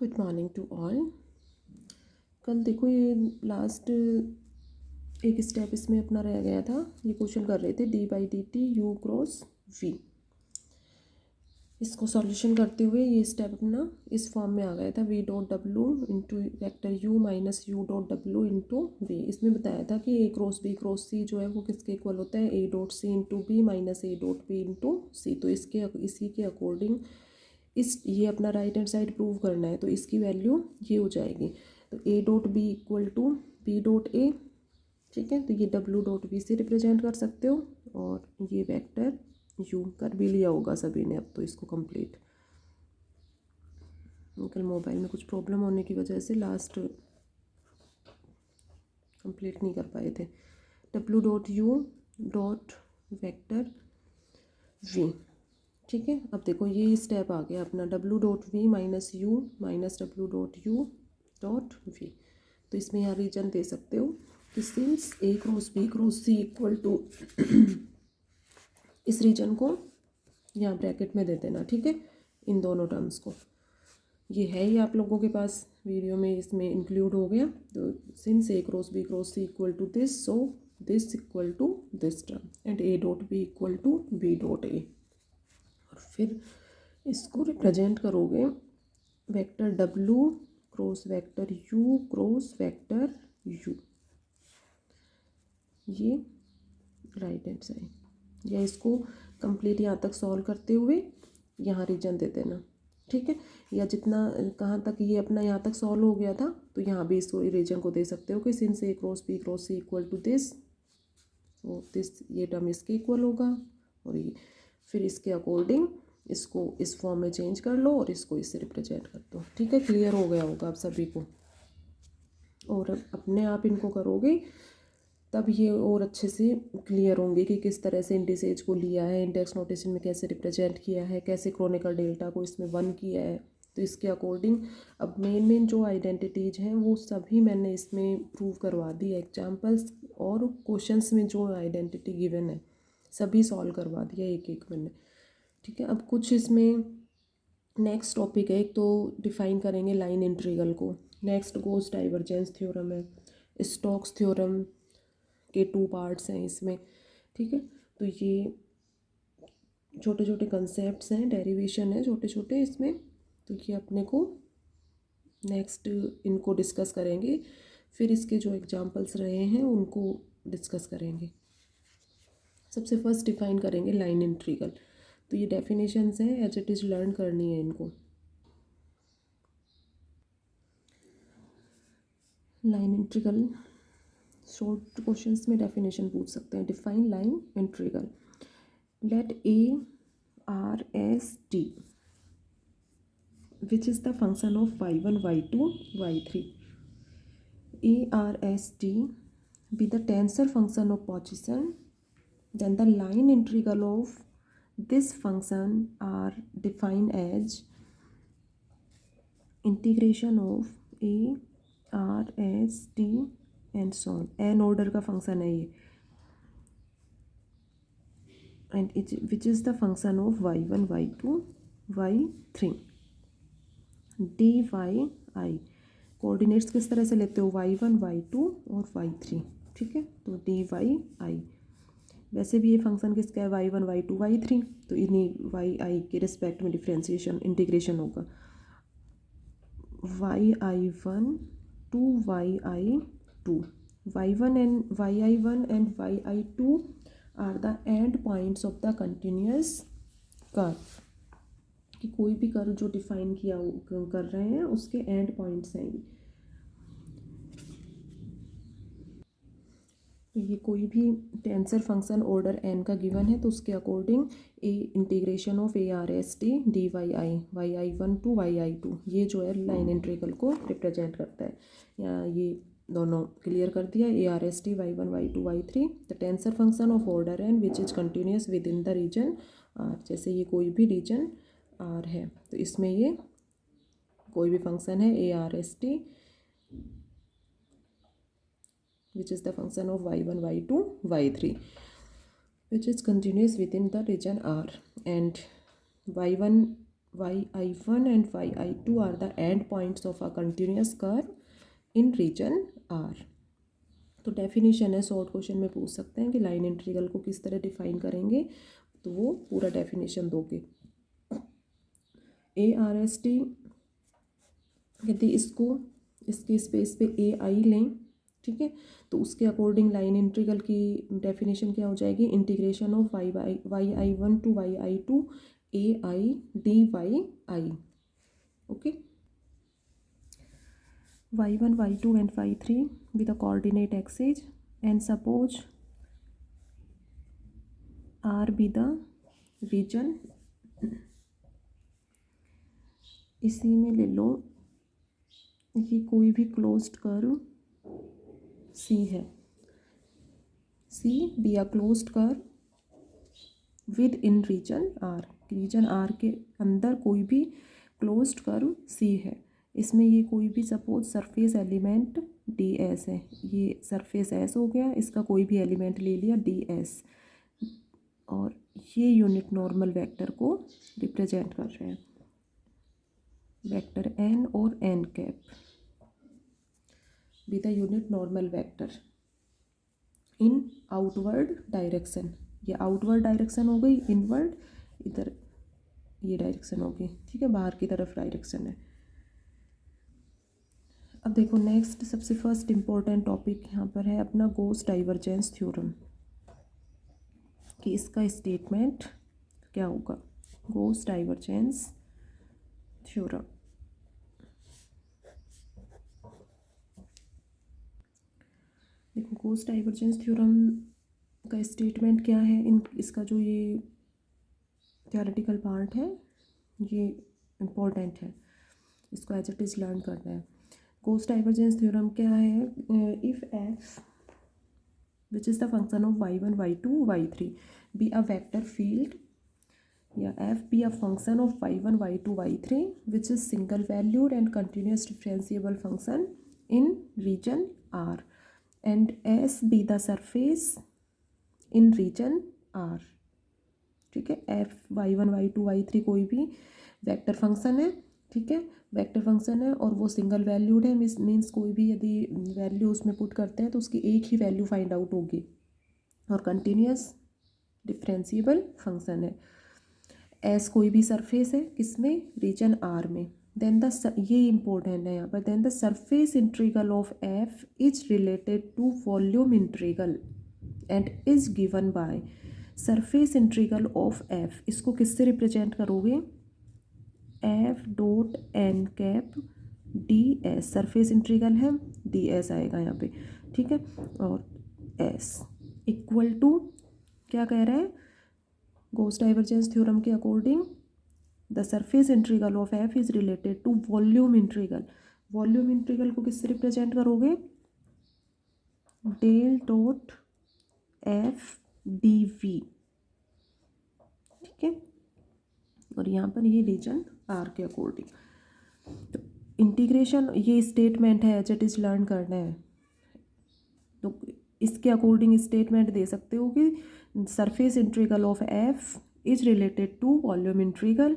Good morning to all. कल देखो ये लास्ट एक स्टेप इसमें अपना रह गया था। ये क्वेश्चन कर रहे थे D by D T U cross V. इसको सॉल्यूशन करते हुए ये स्टेप अपना इस फॉर्म में आ गया था, V dot W into vector U minus U dot W into V. इसमें बताया था कि ए क्रॉस सी जो है वो किसके इक्वल होता है, A dot C into B minus A dot B into C. तो इसी के अकॉर्डिंग ये अपना राइट हैंड साइड प्रूव करना है, तो इसकी वैल्यू ये हो जाएगी। तो A dot B equal to B dot A, ठीक है। तो ये डब्लू डॉट बी से रिप्रेजेंट कर सकते हो, और ये वेक्टर यू कर भी लिया होगा सभी ने अब तो इसको कंप्लीट। कल मोबाइल में कुछ प्रॉब्लम होने की वजह से लास्ट कंप्लीट नहीं कर पाए थे। W dot U dot vector V, ठीक है। अब देखो ये स्टेप आ गया अपना W dot V minus U minus W dot U dot V. तो इसमें यहाँ रीजन दे सकते हो कि since A cross C equal to इस रीजन को यहाँ ब्रैकेट में दे देना, ठीक है, इन दोनों टर्म्स को। ये है ही आप लोगों के पास वीडियो में, इसमें इंक्लूड हो गया। तो since A cross C equal to this, so this equal to this term and A dot B equal to B dot A. और फिर इसको रिप्रेजेंट करोगे vector W cross vector U, ये राइट हैंड साइड, या इसको complete यहाँ तक solve करते हुए यहाँ रीजन दे देना, ठीक है। या जितना कहाँ तक ये अपना यहाँ तक सॉल्व हो गया था, तो यहाँ भी इसको रीजन को दे सकते हो कि since A cross C equal to this, तो दिस ये टर्म इसके इक्वल होगा, और ये फिर इसके अकॉर्डिंग इसको इस फॉर्म में चेंज कर लो और इसको इससे रिप्रेजेंट कर दो, ठीक है। क्लियर हो गया होगा आप सभी को। और अपने आप इनको करोगे तब ये और अच्छे से क्लियर होंगे कि किस तरह से इंडिसेज को लिया है, इंडेक्स नोटेशन में कैसे रिप्रेजेंट किया है, कैसे क्रोनिकल डेल्टा को इसमें 1 किया है। तो इसके अकॉर्डिंग अब मेन जो आइडेंटिटीज़ हैं वो सभी मैंने इसमें प्रूव करवा दी है, एग्जांपल्स और क्वेश्चंस में जो आइडेंटिटी गिवन है सभी सॉल्व करवा दिया एक एक मैंने, ठीक है। अब कुछ इसमें नेक्स्ट टॉपिक है, एक तो डिफाइन करेंगे लाइन इंटीग्रल को, नेक्स्ट गोस डाइवर्जेंस थ्योरम है, स्टोक्स थ्योरम के 2 पार्ट्स हैं इसमें, ठीक है। तो ये छोटे छोटे कंसेप्ट्स हैं, डेरिवेशन है छोटे छोटे इसमें, तो ये अपने को नेक्स्ट इनको डिस्कस करेंगे। फिर इसके जो एग्जांपल्स रहे हैं उनको डिस्कस करेंगे। सबसे फर्स्ट डिफाइन करेंगे लाइन इंटीग्रल। तो ये डेफिनेशंस हैं, एज इट इज़ लर्न करनी है इनको। लाइन इंटीग्रल शॉर्ट क्वेश्चंस में डेफिनेशन पूछ सकते हैं। Define line integral, let A R S T which is the function of y1 y2 y3, A R S T be the tensor function of position, then the line integral of this function are defined as integration of a r s t and so on। n order का function है ये, and which is the function of y1 y2 y3 dy i। Coordinates किस तरह से लेते हो, y1 y2 और y3, ठीक है। तो dy i, वैसे भी ये फंक्शन किसका है, y1 y2 y3, तो इन्हीं yi के रिस्पेक्ट में डिफ्रेंशिएशन इंटीग्रेशन होगा। yi1 to yi2, y1 and yi2 are the end points of the continuous curve, कि कोई भी कर्व जो डिफाइन किया कर रहे हैं उसके एंड पॉइंट्स हैं ये। तो ये कोई भी टेंसर फंक्शन ऑर्डर n का गिवन है, तो उसके according a integration of A R S T D Y I 1 to yi2, ये जो है लाइन इंटीग्रल को रिप्रेजेंट करता है। यहाँ ये दोनों क्लियर कर दिया, A R S T y1 y2 y3 the tensor function of order n which is continuous with in the region r। जैसे ये कोई भी रीजन r है, तो इसमें ये कोई भी फंक्शन है ए R S T which is the function of y1 y2 y3 which is continuous within the region R, and y1 yi1 and yi2 are the end points of a continuous curve in region R. तो definition है, short question में पूछ सकते हैं कि line integral को किस तरह डिफाइन करेंगे, तो वो पूरा डेफिनेशन दोगे। ARST यदि इसके स्पेस पे AI लें, ठीक है, तो उसके अकॉर्डिंग लाइन इंटीग्रल की डेफिनेशन क्या हो जाएगी, integration of yi1 to yi2 AI dy। Okay, y1 y2 and y3 with the coordinate axis and suppose R be the region, इसी में ले लो ये कोई भी क्लोज्ड कर्व C है, C be a closed curve with in region R, region R के अंदर कोई भी क्लोज्ड कर्व C है, इसमें ये कोई भी सपोज सरफेस एलिमेंट ds है, ये सरफेस S हो गया, इसका कोई भी एलिमेंट ले लिया ds, और ये यूनिट नॉर्मल वेक्टर को रिप्रेजेंट कर रहे हैं, वेक्टर n और n cap with the unit normal vector in outward direction, ये आउटवर्ड डायरेक्शन हो गई, इनवर्ड इधर ये डायरेक्शन होगी, ठीक है, बाहर की तरफ डायरेक्शन है। अब देखो नेक्स्ट सबसे फर्स्ट इम्पोर्टेंट टॉपिक यहाँ पर है अपना गॉस डाइवर्जेंस थ्योरम, कि इसका स्टेटमेंट क्या होगा, गॉस डाइवर्जेंस थ्योरम। देखो गॉस डाइवर्जेंस थ्योरम का स्टेटमेंट क्या है, इसका जो ये थ्योरेटिकल पार्ट है ये इम्पोर्टेंट है, इसको एज इट इज़ लर्न करना है। गॉस डाइवर्जेंस थ्योरम क्या है, if f which is the function of y1 y2 y3 be a vector field, या f be a function of y1 y2 y3 which is single valued and continuous differentiable function in region R, and S be the surface in region R, ठीक है, f y1 y2 y3 कोई भी vector function है, ठीक है, vector function है और वो सिंगल वैल्यूड है, मीन्स कोई भी यदि वैल्यू उसमें पुट करते हैं तो उसकी एक ही वैल्यू फाइंड आउट होगी, और कंटिन्यूस डिफरेंशिएबल फंक्शन है। एस कोई भी सरफेस है किसमें, रीजन आर में, देन द ये इम्पोर्टेंट है यहाँ पर, then the surface integral of F is related to volume integral and is given by surface integral of F, इसको किससे रिप्रेजेंट करोगे, F dot N cap D S, surface integral है D S आएगा यहाँ पे, ठीक है, और एस इक्वल टू क्या कह रहा है, गॉस डाइवर्जेंस थ्योरम के according the surface integral of F is related to volume integral, volume integral को किससे रिप्रेजेंट करोगे, del dot F D V, ठीक है, और यहाँ पर ये रीजन आर के अकॉर्डिंग, तो इंटीग्रेशन ये स्टेटमेंट है एज इट इज लर्न करना है, तो इसके अकॉर्डिंग स्टेटमेंट दे सकते हो कि surface integral of F is related to volume integral,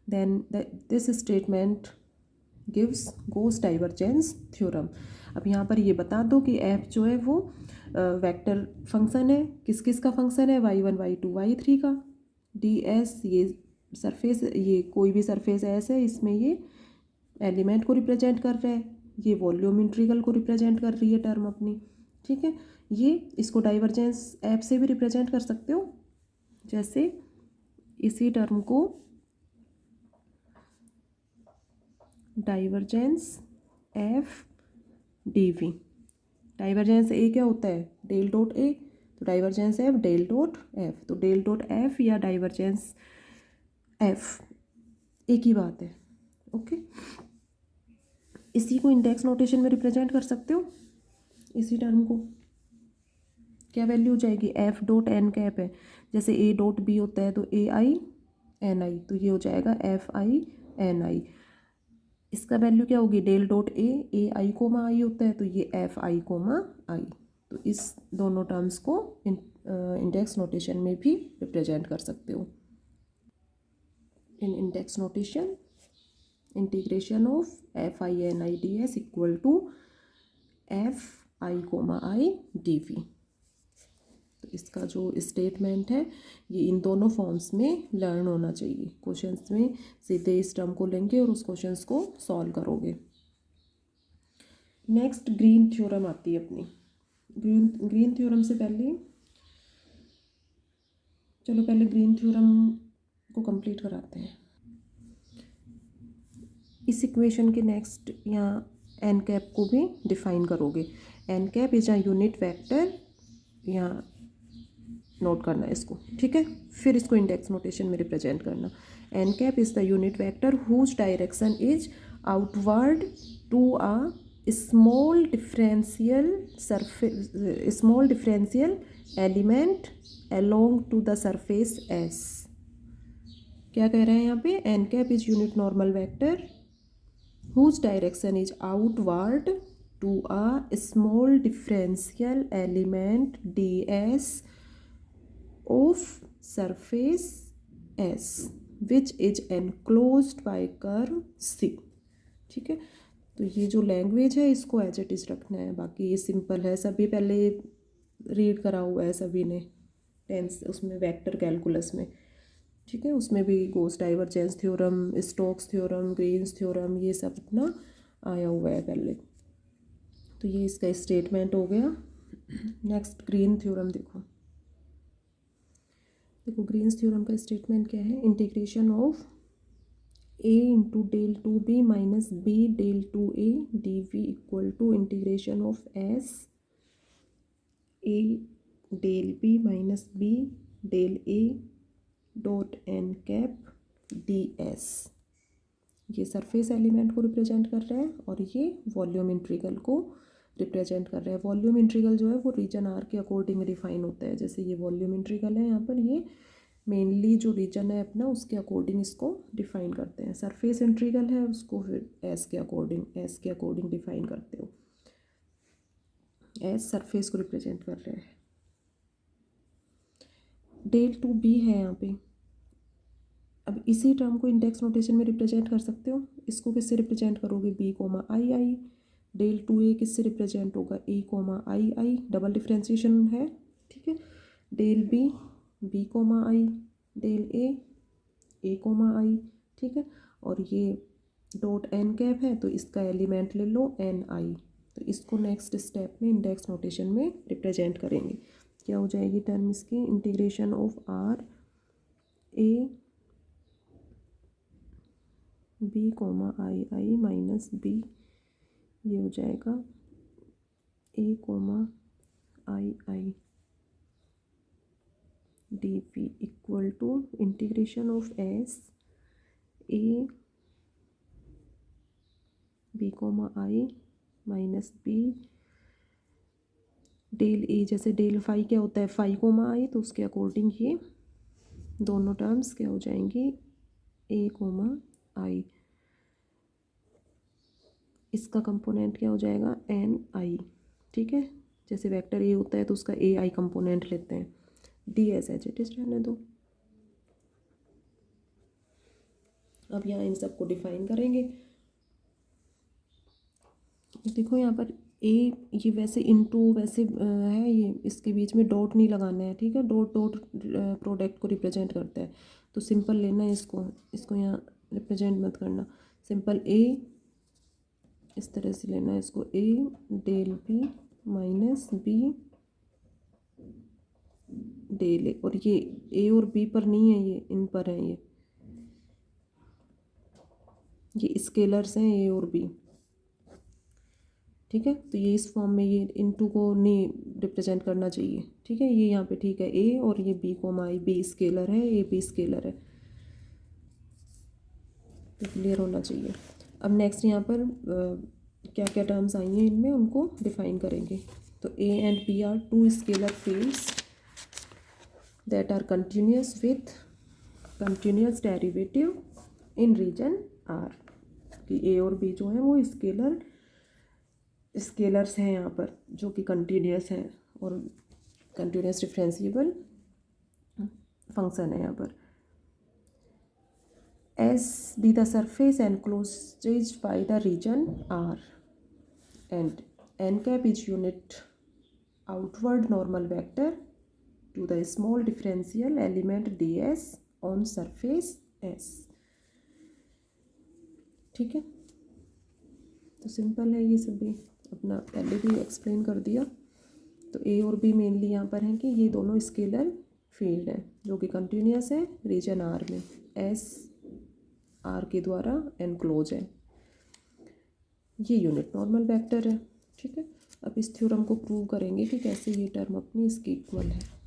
then this statement gives Gauss divergence theorem. अब यहाँ पर ये बता दो कि एफ जो है वो वेक्टर फंक्शन है, किस किस का फंक्शन है, y1 y2 y3 का, डी एस ये सरफेस, ये कोई भी सरफेस एस है, इसमें ये एलिमेंट को रिप्रेजेंट कर रहा है, ये वॉल्यूम इंटीग्रल को रिप्रेजेंट कर रही है टर्म अपनी, ठीक है, ये इसको डाइवर्जेंस एफ से भी रिप्रेजेंट कर सकते हो, जैसे इसी टर्म को divergence F D V, divergence A क्या होता है, डेल डॉट ए, तो divergence F del dot F, तो डेल डॉट एफ या डाइवर्जेंस एफ एक ही बात है, ओके। इसी को इंडेक्स नोटेशन में रिप्रेजेंट कर सकते हो, इसी टर्म को क्या वैल्यू हो जाएगी, एफ डॉट एन कैप है, जैसे ए डॉट बी होता है तो ए आई एन आई, तो ये हो जाएगा एफ आई एन आई, इसका वैल्यू क्या होगी, del dot A I comma I होता है तो ये एफ आई कोमा आई, तो इस दोनों टर्म्स को इंडेक्स नोटेशन में भी रिप्रेजेंट कर सकते हो। In index notation integration of FINIDS equal to FI,I तो इसका जो स्टेटमेंट है ये इन दोनों फॉर्म्स में लर्न होना चाहिए। क्वेश्चंस में सीधे इस टर्म को लेंगे और उस क्वेश्चंस को सॉल्व करोगे। नेक्स्ट ग्रीन थ्योरम आती है अपनी। ग्रीन थ्योरम से पहले चलो पहले ग्रीन थ्योरम को कंप्लीट कराते हैं। इस इक्वेशन के नेक्स्ट यहाँ एन कैप को भी डिफाइन करोगे। N cap is a unit vector, यहाँ नोट करना है इसको, ठीक है। फिर इसको इंडेक्स नोटेशन में रिप्रेजेंट करना। N cap is the unit vector whose direction is outward to a small differential element along to the surface S. क्या कह रहे हैं यहाँ पे? N cap is unit normal vector whose direction is outward to a small differential element ds of surface S which is enclosed by curve C। ठीक है, तो ये जो लैंग्वेज है इसको एज इट इज़ रखना है। बाकी ये सिंपल है, सभी पहले रीड करा हुआ है सभी ने टेंस उसमें वेक्टर कैलकुलस में, ठीक है। उसमें भी Gauss divergence theorem, Stokes theorem, Green's theorem, ये सब अपना आया हुआ है पहले। तो ये इसका स्टेटमेंट हो गया। नेक्स्ट ग्रीन थ्योरम देखो ग्रीन्स थ्योरम का स्टेटमेंट क्या है? Integration of a into del two B minus B del two A D V equal to integration of S A del B minus B del A dot N cap D S. ये surface element को represent कर रहा है और ये volume integral को represent कर रहा है। वॉल्यूम इंटीग्रल जो है वो रीजन आर के अकॉर्डिंग डिफाइन होता है। जैसे ये वॉल्यूम इंटीग्रल है, यहाँ पर ये मेनली जो रीजन है अपना उसके अकॉर्डिंग इसको डिफाइन करते हैं। सरफेस इंटीग्रल है उसको फिर एस के अकॉर्डिंग डिफाइन करते हो। एस सरफेस को रिप्रेजेंट कर रहे हैं। डेल टू बी है यहाँ पे। अब इसी टर्म को इंडेक्स नोटेशन में रिप्रेजेंट कर सकते हो। इसको किससे रिप्रेजेंट करोगे? B comma I I. Del two ए किससे रिप्रेजेंट होगा? ए comma I I, double differentiation है, ठीक है। Del B B comma I, del A comma आई, ठीक है। और ये डॉट एन कैप है तो इसका एलिमेंट ले लो एन आई। तो इसको नेक्स्ट स्टेप में इंडेक्स नोटेशन में रिप्रेजेंट करेंगे। क्या हो जाएगी टर्म इसकी? Integration of R A B comma I I minus B, ये हो जाएगा A comma I I D V equal to integration of S A B comma I minus B del A. जैसे del phi क्या होता है? Phi coma आई, तो उसके according ये दोनों टर्म्स क्या हो जाएंगी? ए कोमा आई। इसका कंपोनेंट क्या हो जाएगा? एन आई, ठीक है। जैसे वेक्टर ए होता है तो उसका ए आई कंपोनेंट लेते हैं। D S H it is रहने दो। अब यहाँ इन सबको डिफाइन करेंगे। देखो यहाँ पर ए ये वैसे इनटू वैसे है, ये इसके बीच में डॉट नहीं लगाना है, ठीक है। डॉट प्रोडक्ट को रिप्रेजेंट करता है तो सिंपल लेना है इसको यहाँ रिप्रेजेंट मत करना। सिंपल ए इस तरह से लेना है इसको, A del B minus B del A. और ये ए और बी पर नहीं है, ये इन पर है। ये स्केलर्स हैं ए और बी, ठीक है। तो ये इस फॉर्म में ये इनटू को नहीं रिप्रेजेंट करना चाहिए, ठीक है। ये यहाँ पे ठीक है ए और ये बी कोमा आई, बी स्केलर है ए बी स्केलर है, तो क्लियर होना चाहिए। अब नेक्स्ट यहाँ पर क्या क्या टर्म्स आई हैं इनमें उनको डिफाइन करेंगे। तो A and B are two scalar fields that are continuous with continuous derivative in region R. कि ए और बी जो है वो स्केलर्स हैं यहाँ पर जो कि कंटिन्यूस हैं और कंटिन्यूस डिफरेंशिएबल फंक्शन है यहाँ पर। S be the surface enclosed by the region R, and n cap is unit outward normal vector to the small differential element ds on surface S। ठीक है, तो सिंपल है ये सभी, अपना पहले भी एक्सप्लेन कर दिया। तो ए और बी मेनली यहाँ पर हैं कि ये दोनों स्केलर फील्ड हैं जो कि कंटिन्यूस है रीजन आर में, एस आर के द्वारा एनक्लोज है, ये यूनिट नॉर्मल वेक्टर है। ठीक है, अब इस थ्योरम को प्रूव करेंगे कि कैसे ये टर्म अपनी इसके इक्वल है।